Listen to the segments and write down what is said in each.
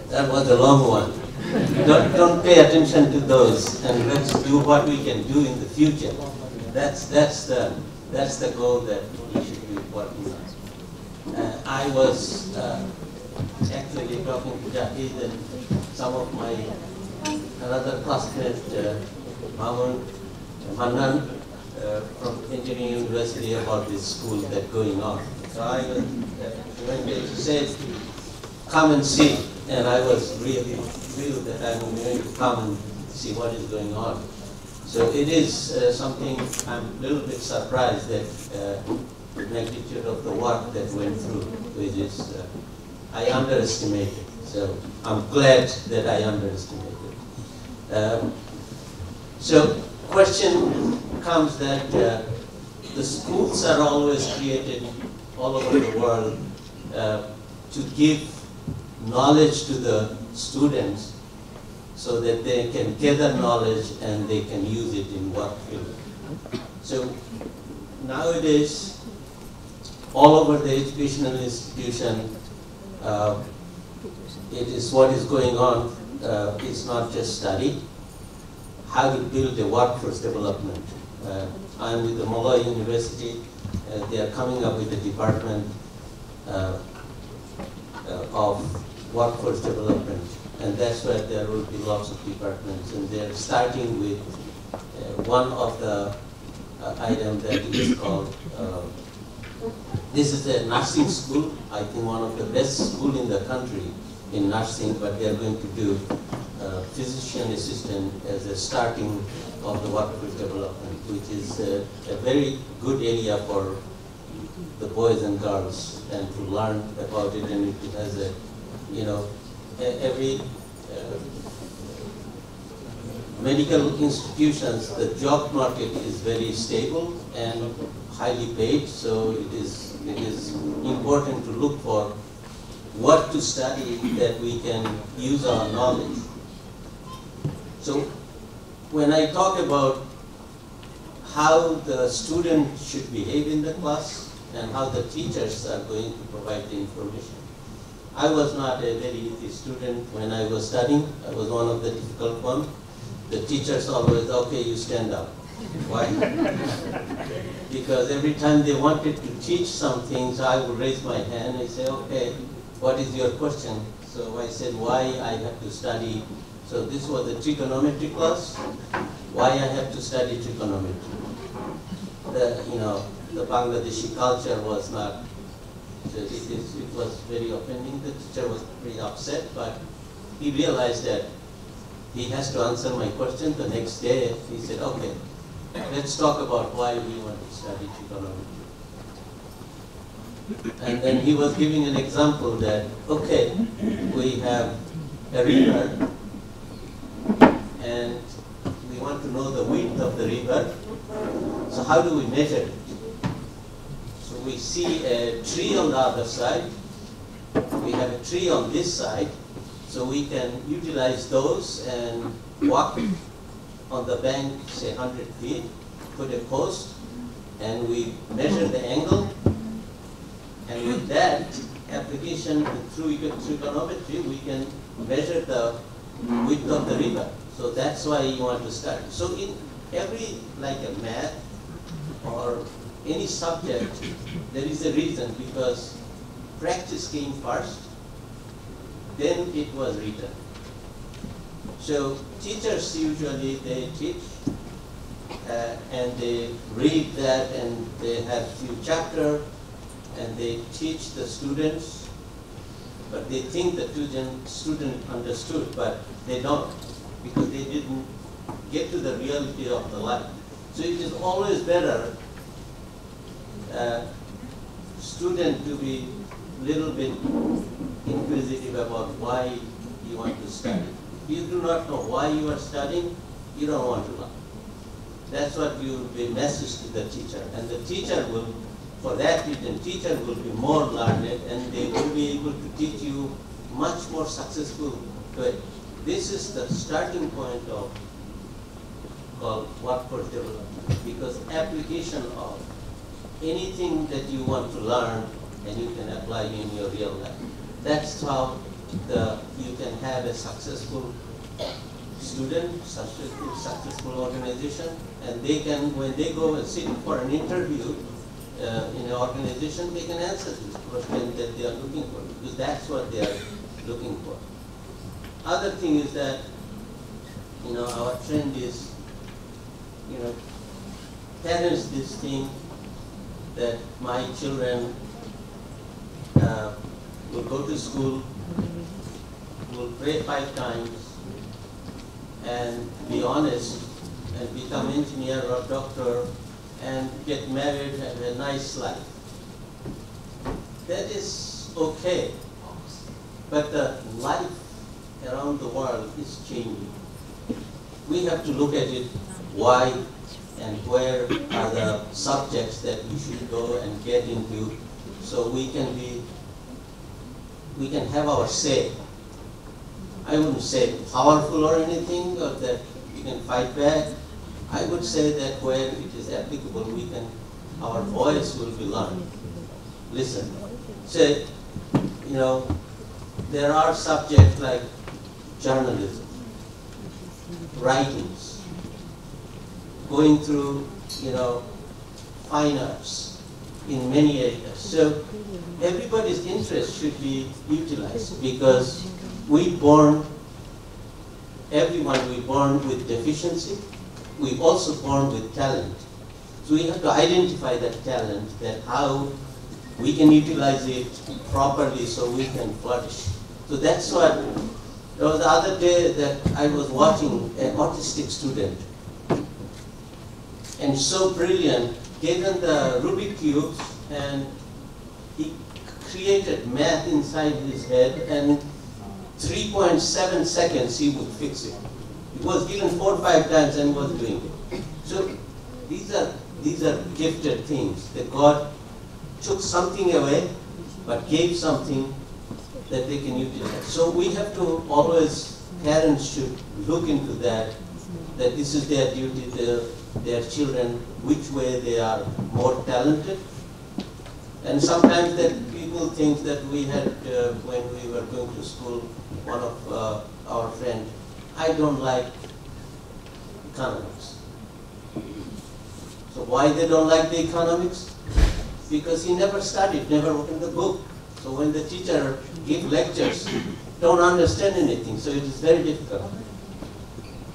That was a long one. Don't pay attention to those, and let's do what we can do in the future. That's the goal that we should be working on. I was actually talking to Jackie and some of my another classmate, Manan, from Engineering University, about this school that's going on. So I was when they said, "Come and see," and I was really thrilled that I'm going to come and see what is going on. So it is something I'm a little bit surprised that the magnitude of the work that went through, which is I underestimated. So I'm glad that I underestimated. So question comes that the schools are always created all over the world to give knowledge to the students so that they can gather knowledge and they can use it in work field. So nowadays, all over the educational institution, it is what is going on. It's not just study, how to build a workforce development. I'm with the Malaya University. They are coming up with a department of workforce development, and that's where there will be lots of departments, and they're starting with one of the items that is called, this is a nursing school, I think one of the best schools in the country in nursing, but they're going to do physician assistant as a starting of the workforce development, which is a very good area for the boys and girls and to learn about it, and it has a, every medical institutions, the job market is very stable and highly paid, so it is important to look for what to study that we can use our knowledge. So when I talk about how the student should behave in the class and how the teachers are going to provide the information, I was not a very easy student when I was studying. I was one of the difficult ones. The teachers always, okay, you stand up. Why? Because every time they wanted to teach some things, I would raise my hand and say, okay, what is your question? So I said, why I have to study. So this was a trigonometry class. Why I have to study trigonometry? The Bangladeshi culture was not, it was very offending. The teacher was pretty upset, but he realized that he has to answer my question. The next day, he said, okay, let's talk about why we want to study trigonometry. And then he was giving an example that, okay, we have a river, and we want to know the width of the river. So how do we measure it? So we see a tree on the other side. We have a tree on this side. So we can utilize those and walk on the bank, say 100 feet, put a post, and we measure the angle. And with that application through trigonometry, we can measure the width of the river. So that's why you want to start. So in every, like a math or any subject, there is a reason, because practice came first, then it was written. So teachers usually, they teach and they read that and they have few chapters and they teach the students, but they think the student understood, but they don't, because they didn't get to the reality of the life. So it is always better student to be little bit inquisitive about why you want to study. If you do not know why you are studying, you don't want to learn. That's what you will be message to the teacher. And the teacher will, for that reason, teacher will be more learned and they will be able to teach you much more successful way. This is the starting point of called workforce development, because application of anything that you want to learn and you can apply in your real life. That's how you can have a successful student, successful organization, and they can, when they go and sit for an interview in an organization, they can answer this question that they are looking for, because that's what they are looking for. Other thing is that, our trend is, parents this thing that my children will go to school, will pray 5 times, and be honest, and become engineer or doctor, and get married and have a nice life. That is okay, but the life around the world is changing. We have to look at it, why and where are the subjects that we should go and get into, so we can have our say. I wouldn't say powerful or anything, or that we can fight back. I would say that where it is applicable, our voice will be learned. Listen, say, there are subjects like journalism, writings, going through, fine arts in many areas. So everybody's interest should be utilized, because everyone born with deficiency, we also born with talent. So we have to identify that talent, that how we can utilize it properly so we can flourish. So that's what, there was the other day that I was watching an autistic student, and so brilliant, given the Rubik cubes, and he created math inside his head, and 3.7 seconds he would fix it. It was given 4 or 5 times and was doing it. So these are gifted things that God took something away, but gave something that they can utilize. So we have to always, parents should look into that this is their duty, their children, which way they are more talented. And sometimes that people think that we had, when we were going to school, one of our friends, I don't like economics. So why they don't like the economics? Because he never studied, never opened the book. So when the teacher gives lectures, don't understand anything, so it is very difficult.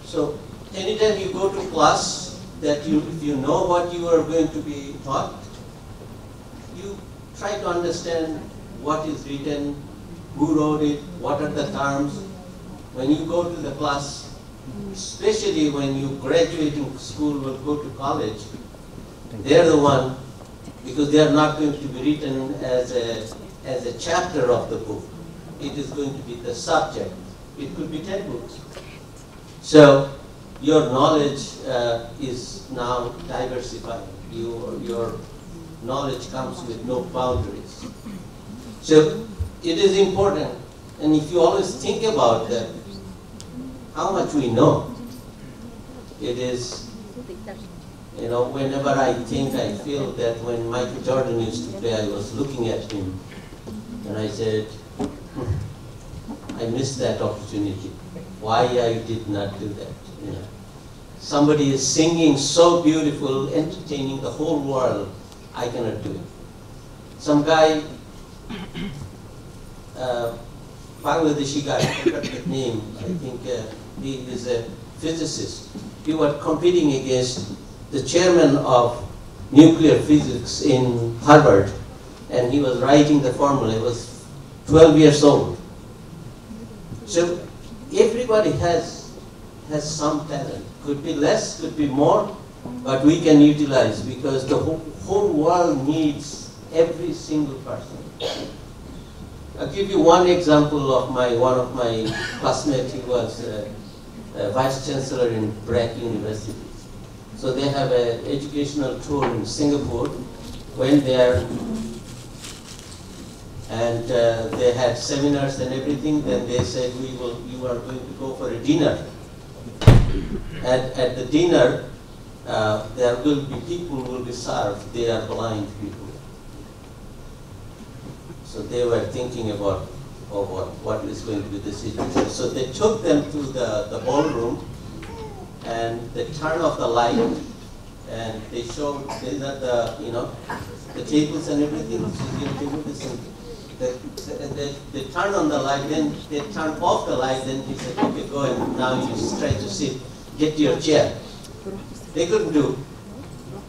So anytime you go to class, if you know what you are going to be taught, you try to understand what is written, who wrote it, what are the terms. When you go to the class, especially when you graduating school or go to college, they're the one, because they are not going to be written as a chapter of the book. It is going to be the subject. It could be 10 books. So your knowledge is now diversified. Your knowledge comes with no boundaries. So it is important, and if you always think about that, how much we know, it is, whenever I think, I feel that when Michael Jordan used to play, I was looking at him, and I said, I missed that opportunity. Why I did not do that? Somebody is singing so beautiful, entertaining the whole world. I cannot do it. Some guy, Bangladeshi guy, I forgot his name. I think he is a physicist. He was competing against the chairman of nuclear physics in Harvard, and he was writing the formula. He was 12 years old. So everybody has some talent. Could be less, could be more, but we can utilize, because the whole world needs every single person. I'll give you one example of one of my classmates. He was a vice chancellor in Brack University. So they have an educational tour in Singapore. Went there, and they had seminars and everything. Then they said, you are going to go for a dinner. At the dinner, there will be people who will be served. They are blind people. So they were thinking about what is going to be the situation. So they took them to the ballroom, and they turned off the light, and they showed the tables and everything. They turned on the light, then they turned off the light, then he said, okay, go and now you try to sit, get to your chair. They couldn't do.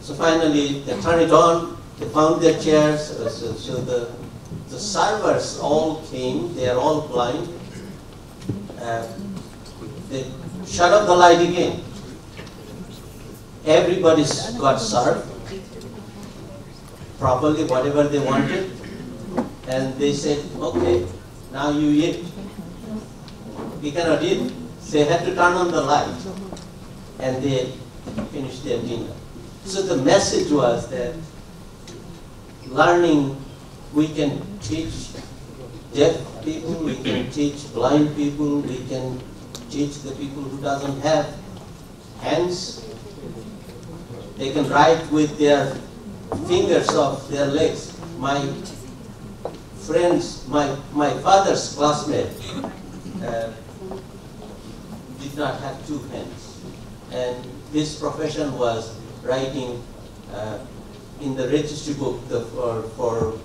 So finally, they turned it on, they found their chairs, so the servers all came, they are all blind. They shut off the light again. Everybody got served properly, whatever they wanted. And they said, okay, now you eat. We cannot eat. So they had to turn on the light. And they finished their dinner. So the message was that learning, we can teach deaf people, we can teach blind people, we can teach the people who doesn't have hands. They can write with their fingers of their legs. My friends, my father's classmate did not have two hands. And his profession was writing in the registry book for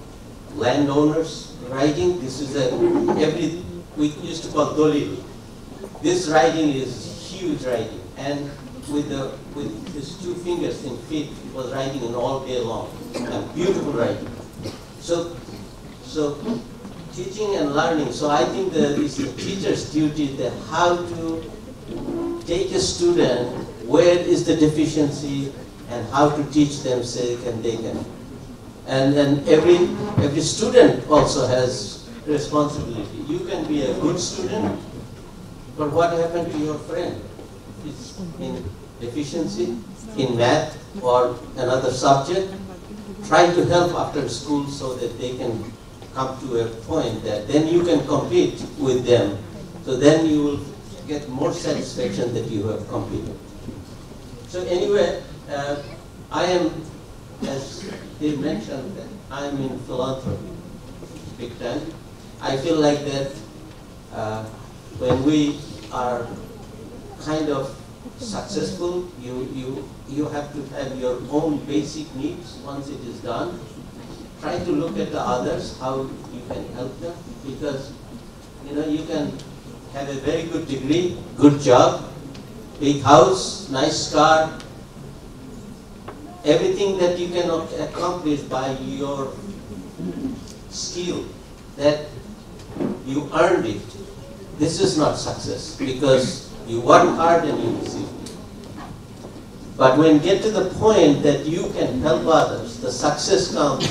landowners writing. This is we used to call dolil. This writing is huge writing, and with his two fingers in feet, he was writing in all day long. Beautiful writing. So teaching and learning. So I think that it's the teacher's duty that how to take a student, where is the deficiency, and how to teach them so they can. And then every student also has responsibility. You can be a good student, but what happened to your friend? It's in deficiency in math or another subject. Try to help after school so that they can come to a point that then you can compete with them. So then you will get more satisfaction that you have competed. So anyway, I am, as they mentioned, that I am in philanthropy, big time. I feel like that when we are kind of successful, you have to have your own basic needs. Once it is done, try to look at the others, how you can help them, because you can have a very good degree, good job, big house, nice car, everything that you can accomplish by your skill, that you earned it. This is not success, because you work hard and you receive it. But when you get to the point that you can help others, the success comes,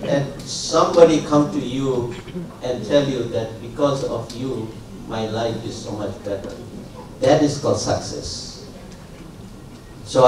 and somebody come to you and tell you that because of you, my life is so much better. That is called success. So